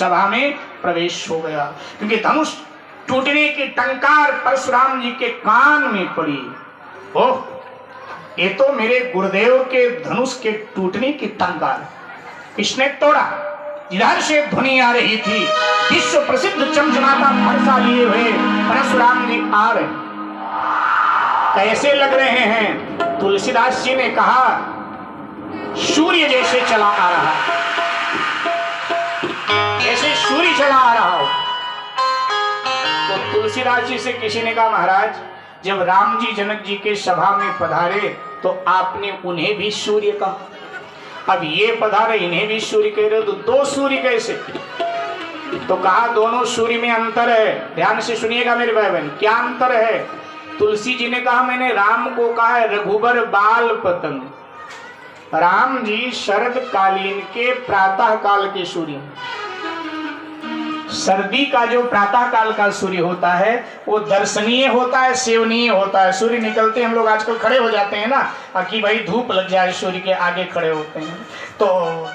सभा में प्रवेश हो गया, क्योंकि धनुष टूटने की टंकार परशुराम जी के कान में पड़ी। ओह, ये तो मेरे गुरुदेव के धनुष के टूटने की टंकार, किसने तोड़ा? इधर से ध्वनि आ रही थी, विश्व प्रसिद्ध चमचमाता फरसा लिए हुए परशुराम जी आ रहे। कैसे लग रहे हैं? तुलसीदास जी ने कहा सूर्य जैसे चला आ रहा, जैसे सूर्य चला आ रहा हो। तो तुलसीदास जी से किसी ने कहा, महाराज जब राम जी जनक जी के सभा में पधारे तो आपने उन्हें भी सूर्य कहा, अब ये पधारे इन्हें भी सूर्य कह रहे हो, तो दो सूर्य कैसे? तो कहा दोनों सूर्य में अंतर है। ध्यान से सुनिएगा मेरे भाई बहन, क्या अंतर है? तुलसी जी ने कहा मैंने राम को कहा है रघुबर बाल पतंग, राम जी शरद कालीन के प्रातः काल के सूर्य। सर्दी का जो प्रातः काल का सूर्य होता है वो दर्शनीय होता है, सेवनीय होता है। सूर्य निकलते हम लोग आजकल खड़े हो जाते हैं ना, कि भाई धूप लग जाए, सूर्य के आगे खड़े होते हैं, तो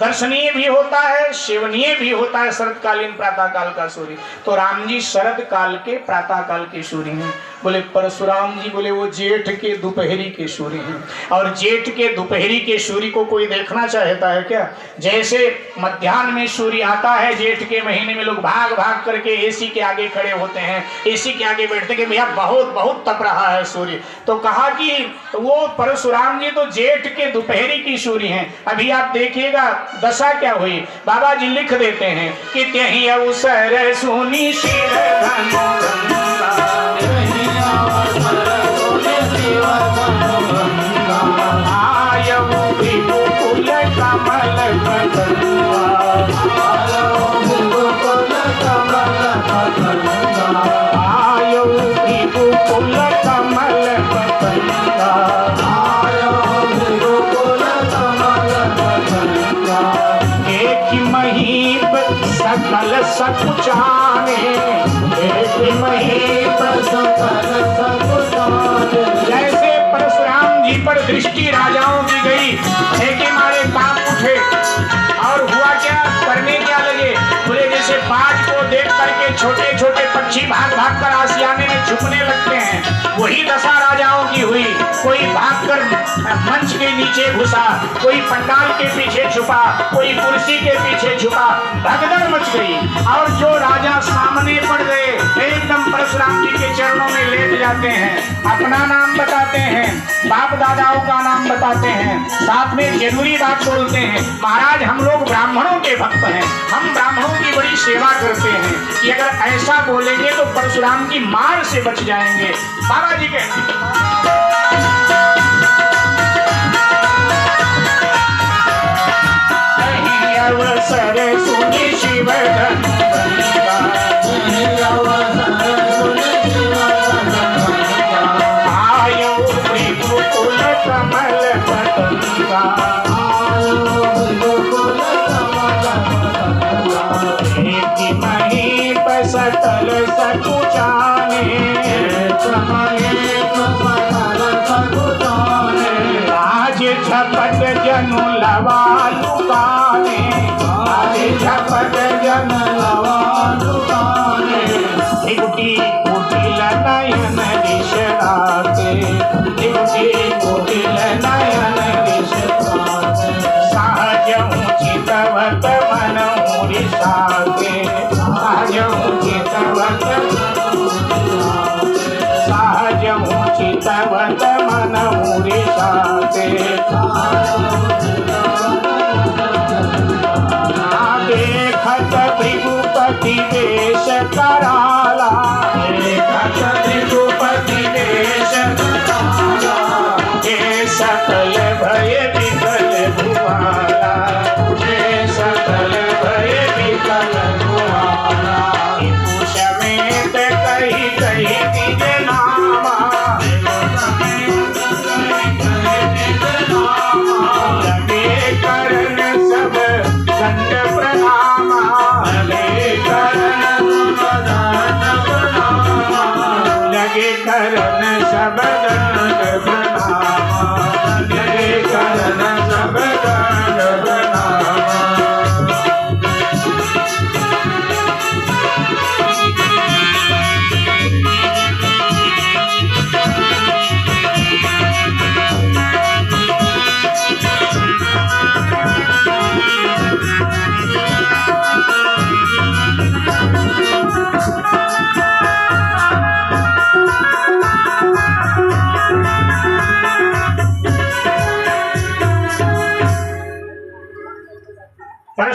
दर्शनीय भी होता है, सेवनीय भी होता है शरदकालीन प्रातः काल का सूर्य। तो राम जी शरद काल के प्रातः काल के सूर्य हैं। बोले परशुराम जी बोले वो जेठ के दोपहरी के सूर्य हैं। और जेठ के दोपहरी के सूर्य को कोई देखना चाहता है क्या? जैसे मध्याह्न में सूर्य आता है, जेठ के महीने में लोग भाग भाग करके एसी के आगे खड़े होते हैं, एसी के आगे बैठते कि भैया बहुत बहुत तप रहा है सूर्य। तो कहा कि वो परशुराम जी तो जेठ के दोपहरी की सूर्य हैं। अभी आप देखिएगा दशा क्या हुई, बाबा जी लिख देते हैं कि त्यही अवसर सुनी शिर सकल सकुचाने, एक महीप सकल सकुचाने। जैसे परशुराम जी पर दृष्टि राजाओं की गई, ठेके मारे कांप उठे, और हुआ क्या, करने क्या लगे? बोले जैसे बाज को देख करके छोटे छोटे पक्षी भाग भाग कर आशियाने में छुपने लगते हैं, वही दशा राजाओं की हुई। कोई भागकर मंच के नीचे घुसा, कोई पंडाल के पीछे छुपा, कोई कुर्सी के पीछे छुपा, भगदड़ मच गई। और जो राजा सामने पड़ गए एकदम परशुराम जी के चरणों में लेट जाते हैं, अपना नाम बताते हैं, बाप दादाओं का नाम बताते हैं, साथ में जरूरी बात बोलते हैं, महाराज हम लोग ब्राह्मणों के भक्त हैं, हम ब्राह्मणों की बड़ी सेवा करते हैं, कि अगर ऐसा बोलेंगे तो परशुराम की मार से बच जाएंगे। बाबा जी के अवसर सुनी शिव आयो कुल कमल पतंगा, महीप सकल सकुचाने, आज झपट जनु लवा लुकाने, आज झपट जन लवा लुकाने। दिगुटी कुटिल नयन दिशराते, दिगुटी कुटिल नयन दिशराते। सहज उचितवत मन उरिसाते, सहज उचितवत, सहज उचितवत मन उरिसाते। देखत भृगुपति वेश कराला, देखत भृगुपति वेश कराला, हे सकल भय विकल भुआला, हे सकल भय विकल भुआला। समेत कही कही निज नामा, लगे करन सब दंड प्रणामा, लगे करन लगे करन सब दंड प्रणामा, लगे करन सब दंड प्रणामा।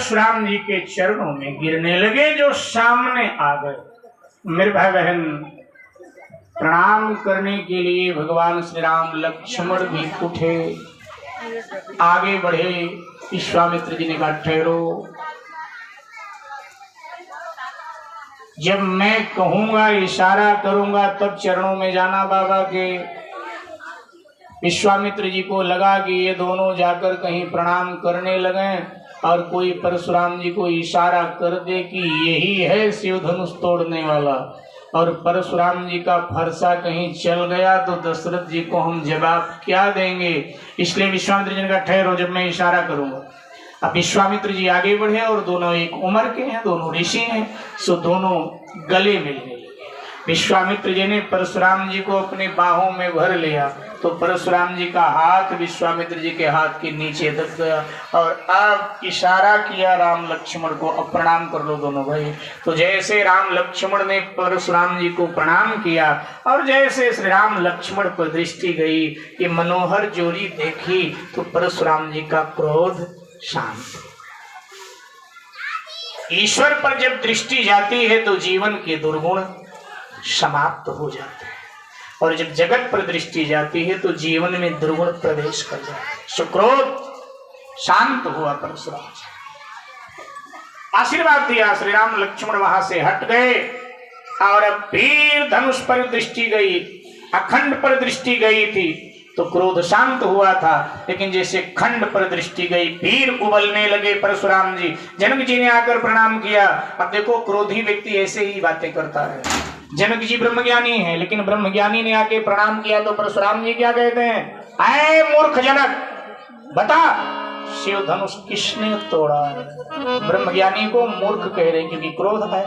परशुराम जी के चरणों में गिरने लगे, जो सामने आ गए। मेरे भाई बहन, प्रणाम करने के लिए भगवान श्री राम लक्ष्मण भी उठे, आगे बढ़े। विश्वामित्र जी ने कहा ठहरो, जब मैं कहूंगा, इशारा करूंगा तब चरणों में जाना बाबा के। विश्वामित्र जी को लगा कि ये दोनों जाकर कहीं प्रणाम करने लगे और कोई परशुराम जी को इशारा कर दे कि यही है शिव धनुष तोड़ने वाला, और परशुराम जी का फरसा कहीं चल गया तो दशरथ जी को हम जवाब क्या देंगे। इसलिए विश्वामित्र जी ने कहा ठहरो, जब मैं इशारा करूंगा। अब विश्वामित्र जी आगे बढ़े और दोनों एक उम्र के हैं, दोनों ऋषि हैं, सो दोनों गले मिलने लगे। विश्वामित्र जी ने परशुराम जी को अपने बाहों में भर लिया तो परशुराम जी का हाथ विश्वामित्र जी के हाथ के नीचे दब गया और अब इशारा किया राम लक्ष्मण को, अब प्रणाम कर लो दोनों भाई। तो जैसे राम लक्ष्मण ने परशुराम जी को प्रणाम किया और जैसे श्री राम लक्ष्मण पर दृष्टि गई, ये मनोहर जोड़ी देखी तो परशुराम जी का क्रोध शांत। ईश्वर पर जब दृष्टि जाती है तो जीवन के दुर्गुण समाप्त हो जाते हैं, और जब जगत पर दृष्टि जाती है तो जीवन में दुर्गुण प्रवेश कर जाते हैं। सुक्रोध शांत हुआ परशुराम जी, आशीर्वाद दिया। श्री राम लक्ष्मण वहां से हट गए और अब फिर धनुष पर दृष्टि गई, अखंड पर दृष्टि गई थी तो क्रोध शांत हुआ था, लेकिन जैसे खंड पर दृष्टि गई फिर उबलने लगे परशुराम जी। जनक जी ने आकर प्रणाम किया। अब देखो, क्रोधी व्यक्ति ऐसे ही बातें करता है। जनक जी ब्रह्मज्ञानी हैं, लेकिन ब्रह्मज्ञानी ने आके प्रणाम किया तो परशुराम जी क्या कहते हैं, ऐ मूर्ख जनक, बता शिव धनुष किसने तोड़ा है। ब्रह्मज्ञानी को मूर्ख कह रहे क्योंकि क्रोध है।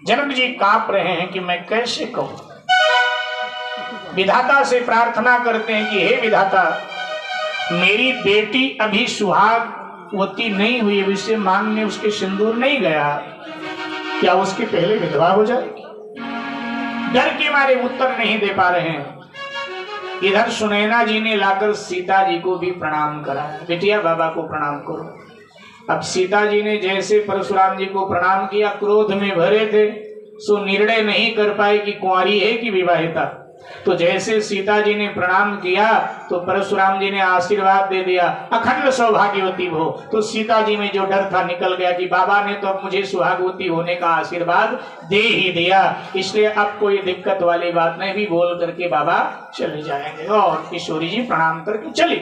जनक जी कांप रहे हैं कि मैं कैसे कहूं। विधाता से प्रार्थना करते हैं कि हे विधाता, मेरी बेटी अभी सुहागवती नहीं हुई, उसे मांगने उसके सिंदूर नहीं गया, क्या उसके पहले विधवा हो जाएगी। डर के मारे उत्तर नहीं दे पा रहे हैं। इधर सुनैना जी ने लाकर सीता जी को भी प्रणाम करा, बेटिया बाबा को प्रणाम करो। अब सीता जी ने जैसे परशुराम जी को प्रणाम किया, क्रोध में भरे थे, सो निर्णय नहीं कर पाए कि कुंवारी है कि विवाहिता। तो जैसे सीता जी ने प्रणाम किया तो परशुराम जी ने आशीर्वाद दे दिया, अखंड सौभाग्यवती हो। तो सीता जी में जो डर था निकल गया कि बाबा ने तो अब मुझे सुहागवती होने का आशीर्वाद दे ही दिया, इसलिए अब कोई दिक्कत वाली बात नहीं, भी बोल करके बाबा चले जाएंगे। और किशोरी जी प्रणाम करके चली,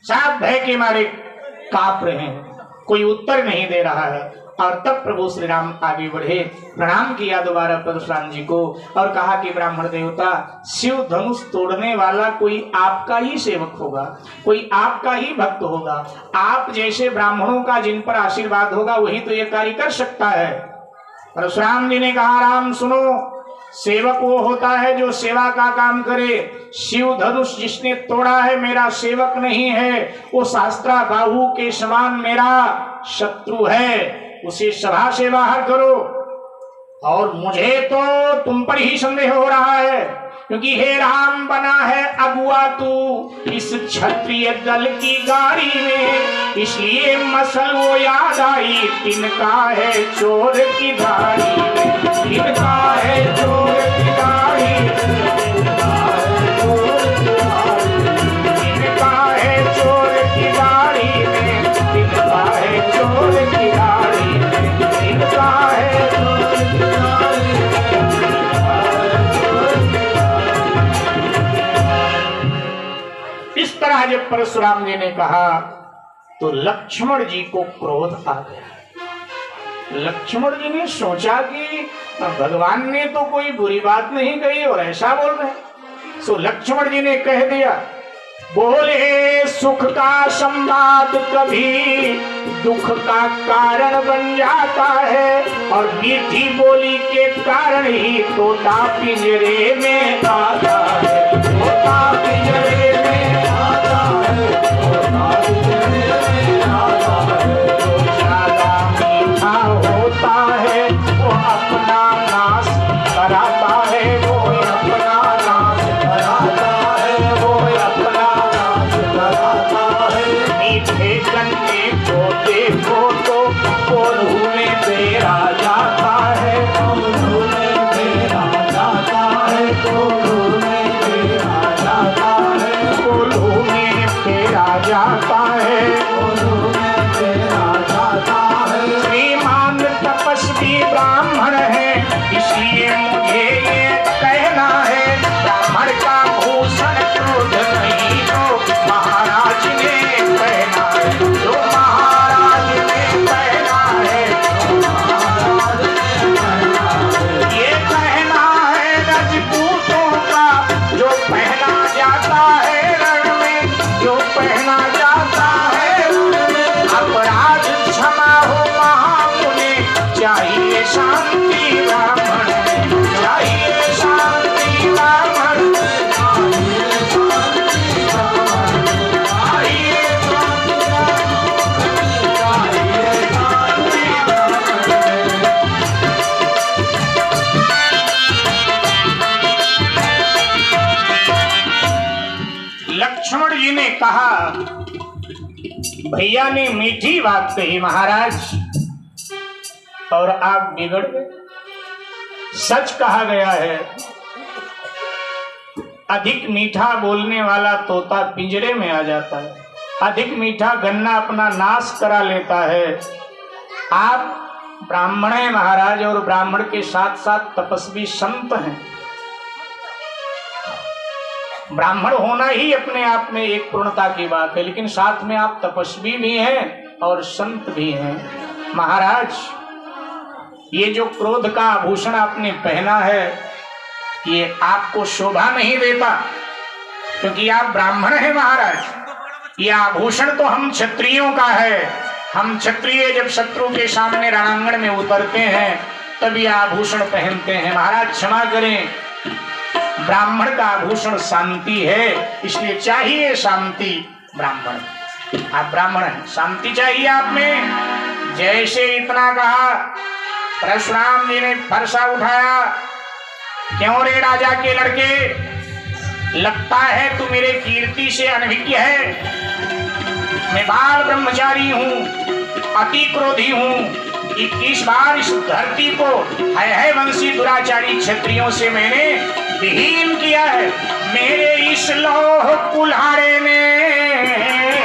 साथ भय के मारे कांप रहे हैं, कोई उत्तर नहीं दे रहा है। और तब प्रभु श्री राम आगे बढ़े, प्रणाम किया दोबारा परशुराम जी को और कहा कि ब्राह्मण देवता, शिव धनुष तोड़ने वाला कोई आपका ही सेवक होगा, कोई आपका ही भक्त होगा। आप जैसे ब्राह्मणों का जिन पर आशीर्वाद होगा वही तो ये कार्य कर सकता है। परशुराम जी ने कहा, राम सुनो, सेवक वो होता है जो सेवा का काम करे। शिव धनुष जिसने तोड़ा है मेरा सेवक नहीं है, वो शास्त्रा बाहु के समान मेरा शत्रु है, उसे सभा से बाहर करो। और मुझे तो तुम पर ही संदेह हो रहा है, क्योंकि हे राम बना है अगुआ तू इस क्षत्रिय दल की गाड़ी में, इसलिए मसल वो याद आई, तिनका है चोर की दाढ़ी में, तिनका है चोर की दाढ़ी, तिनका है चोर की दाढ़ी में, तिनका है चोर की दाढ़ी में, तिनका है चोर की दाढ़ी में। इस तरह जब परशुराम जी ने कहा तो लक्ष्मण जी को क्रोध आ गया। लक्ष्मण जी ने सोचा कि भगवान ने तो कोई बुरी बात नहीं कही और ऐसा बोल रहे। सो लक्ष्मण जी ने कह दिया, बोले सुख का संवाद कभी दुख का कारण बन जाता है, और मीठी बोली के कारण ही तोता पिंजरे में आता है, तोता पिंजरे में आता है, तोता पिंजरे में आता है। जो ज्यादा मीठा होता है वो अपना नाश कराता है, वो अपना नाश कराता है, वो अपना नाश कराता है। मीठे गन्ने को भैया ने मीठी बात कही महाराज और आप बिगड़ गए। सच कहा गया है, अधिक मीठा बोलने वाला तोता पिंजरे में आ जाता है, अधिक मीठा गन्ना अपना नाश करा लेता है। आप ब्राह्मण हैं महाराज, और ब्राह्मण के साथ साथ तपस्वी संत हैं। ब्राह्मण होना ही अपने आप में एक पूर्णता की बात है, लेकिन साथ में आप तपस्वी भी हैं और संत भी हैं। महाराज, ये जो क्रोध का आभूषण आपने पहना है ये आपको शोभा नहीं देता, क्योंकि आप ब्राह्मण हैं महाराज। ये आभूषण तो हम क्षत्रियों का है। हम क्षत्रिय जब शत्रु के सामने रणांगण में उतरते हैं तब ये आभूषण पहनते हैं। महाराज क्षमा करें, ब्राह्मण का आभूषण शांति है, इसलिए चाहिए शांति। ब्राह्मण, आप ब्राह्मण हैं, शांति चाहिए आप में। जैसे इतना कहा, परशुराम जी ने फरसा उठाया, क्यों रे राजा के लड़के, लगता है तू मेरे कीर्ति से अनभिज्ञ है। मैं बाल ब्रह्मचारी हूँ, अति क्रोधी हूँ। 21 बार इस धरती को है वंशी दुराचारी क्षत्रियों से मैंने विहीन किया है। मेरे इस लोह कुल्हाड़े में,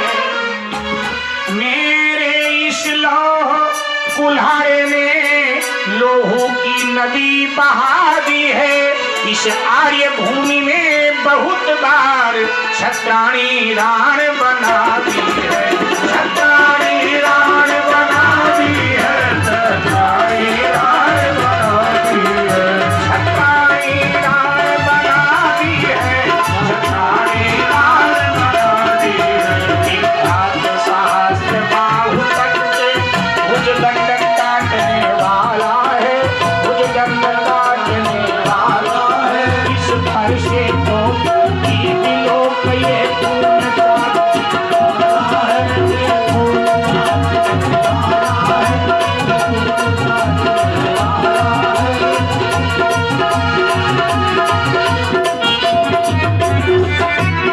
मेरे इस लोह कुल्हाड़े में लोहू की नदी बहा दी है। इस आर्य भूमि में बहुत बार छत्राणी राण बना दी है।